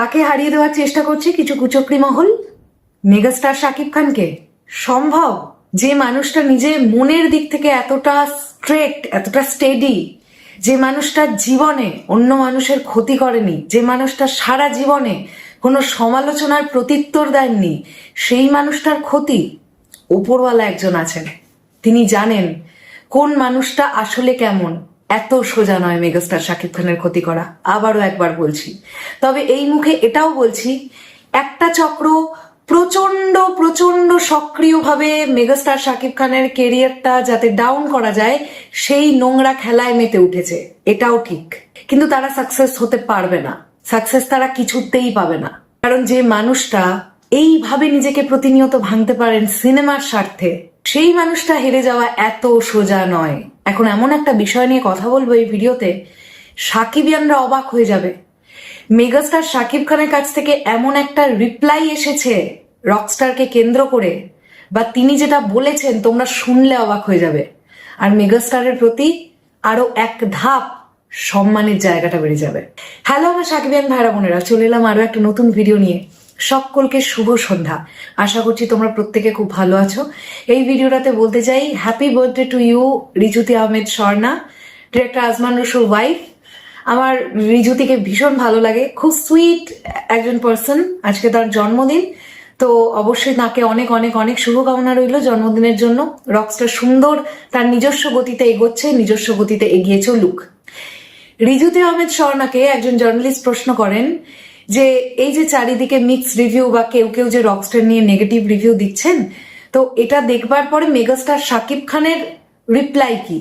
কাকে হারিয়ে দেওয়ার চেষ্টা করছে কিছু কুচক্রি মহল? মেগাস্টার শাকিব খানকে। সম্ভব? যে মানুষটা নিজে মনের দিক থেকে এতটা স্ট্রেট, এতটা স্টেডি, যে মানুষটার জীবনে অন্য মানুষের ক্ষতি করেনি, যে মানুষটা সারা জীবনে কোনো সমালোচনার প্রত্যুত্তর দেননি, সেই মানুষটার ক্ষতি? উপরওয়ালা একজন আছেন, তিনি জানেন কোন মানুষটা আসলে কেমন। এত সোজা নয় মেগাস্টার শাকিব খানের ক্ষতি করা, আবারও একবার বলছি। তবে এই মুখে এটাও বলছি, একটা চক্র প্রচন্ড প্রচন্ড সক্রিয়ভাবে মেগাস্টার শাকিব খানের কেরিয়ারটা যাতে ডাউন করা যায় সেই নোংরা খেলায় মেতে উঠেছে, এটাও ঠিক। কিন্তু তারা সাকসেস হতে পারবে না, সাকসেস তারা কিছুতেই পাবে না। কারণ যে মানুষটা এইভাবে নিজেকে প্রতিনিয়ত ভাঙতে পারেন সিনেমার স্বার্থে, সেই মানুষটা হেরে যাওয়া এত সোজা নয়। এখন এমন একটা বিষয় নিয়ে কথা বলবো এই ভিডিওতে, সাকিবিয়ানরা অবাক হয়ে যাবে। মেগাস্টার শাকিব খানের কাছ থেকে এমন একটা রিপ্লাই এসেছে রকস্টারকে কেন্দ্র করে, বা তিনি যেটা বলেছেন তোমরা শুনলে অবাক হয়ে যাবে। আর মেগাস্টারের প্রতি আরো এক ধাপ সম্মানের জায়গাটা বেড়ে যাবে। হ্যালো আমার সাকিবিয়ান ভাইরা বোনেরা, চলে এলাম আরো একটা নতুন ভিডিও নিয়ে। সকলকে শুভ সন্ধ্যা। আশা করছি তোমরা প্রত্যেকে খুব ভালো আছো। এই ভিডিওটাতে বলতে চাই happy birthday to you Rijuti Ahmed Swarna, director Azman Rasul wife. আমার রিজুতিকে ভীষণ ভালো লাগে, খুব সুইট একজন পার্সন। আজকে তার জন্মদিন, তো অবশ্যই তাকে অনেক অনেক অনেক শুভকামনা রইল জন্মদিনের জন্য। রকস্টার সুন্দর তার নিজস্ব গতিতে এগোচ্ছে, নিজস্ব গতিতে এগিয়ে চলুক। রিজুতি আহমেদ স্বর্ণাকে একজন জার্নালিস্ট প্রশ্ন করেন যে এই যে চারিদিকে মিক্স রিভিউ বা কেউ কেউ যে রকস্টার নিয়ে নেগেটিভ রিভিউ দিচ্ছেন, তো এটা দেখবার পরে মেগাস্টার শাকিব খানের রিপ্লাই কি,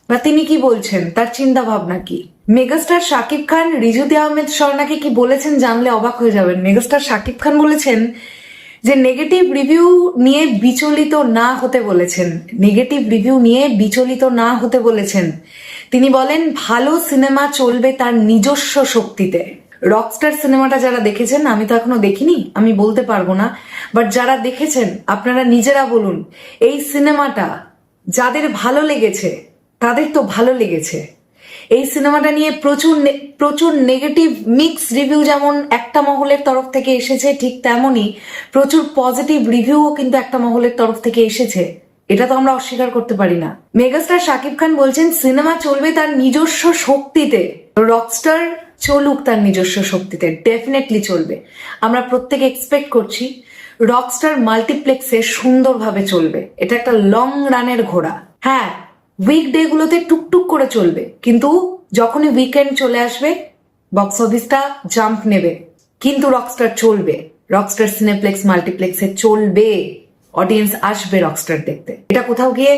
বা তিনি কি বলছেন, তার চিন্তা ভাবনা কি? মেগাস্টার শাকিব খান রিজুতি আহমেদ স্বর্ণাকে কি বলেছেন জানলে অবাক হয়ে যাবেন। মেগাস্টার শাকিব খান বলেছেন যে নেগেটিভ রিভিউ নিয়ে বিচলিত না হতে বলেছেন, নেগেটিভ রিভিউ নিয়ে বিচলিত না হতে বলেছেন। তিনি বলেন ভালো সিনেমা চলবে তার নিজস্ব শক্তিতে। রকস্টার সিনেমাটা যারা দেখেছেন, আমি তো এখনো দেখিনি, আমি বলতে পারবো না, বাট যারা দেখেছেন আপনারা নিজেরা বলুন, এই সিনেমাটা যাদের ভালো লেগেছে তাদের তো ভালো লেগেছে। এই সিনেমাটা নিয়ে প্রচুর নেগেটিভ মিক্স রিভিউ যেমন একটা মহলের তরফ থেকে এসেছে, ঠিক তেমনই প্রচুর পজিটিভ রিভিউও কিন্তু একটা মহলের তরফ থেকে এসেছে। এটা তো আমরা অস্বীকার করতে পারি না। মেগাস্টার শাকিব খান বলছেন সিনেমা চলবে তার নিজস্ব শক্তিতে, রকস্টার চলুক তার নিজস্ব শক্তিতে, ডেফিনেটলি চলবে। আমরা প্রত্যেকে এক্সপেক্ট করছি রকস্টার মাল্টিপ্লেক্সে সুন্দরভাবে চলবে। এটা একটা লং রানের ঘোড়া। হ্যাঁ, উইকডে গুলোতে টুকটুক করে চলবে, কিন্তু যখনই উইকেন্ড চলে আসবে বক্স অফিসটা জাম্প নেবে, কিন্তু রকস্টার চলবে। রকস্টার সিনেপ্লেক্স মাল্টিপ্লেক্সে চলবে, অডিয়েন্স আসবে রকস্টার দেখতে। এটা কোথাও গিয়ে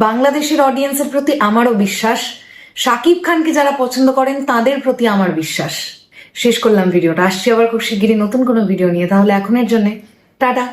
বাংলাদেশের অডিয়েন্সের প্রতি আমারও বিশ্বাস, শাকিব খানকে যারা পছন্দ করেন তাদের প্রতি আমার বিশ্বাস। শেষ করলাম ভিডিওটা, আসছি আবার খুব শিগগিরই নতুন কোনো ভিডিও নিয়ে। তাহলে এখনের জন্য টাটা।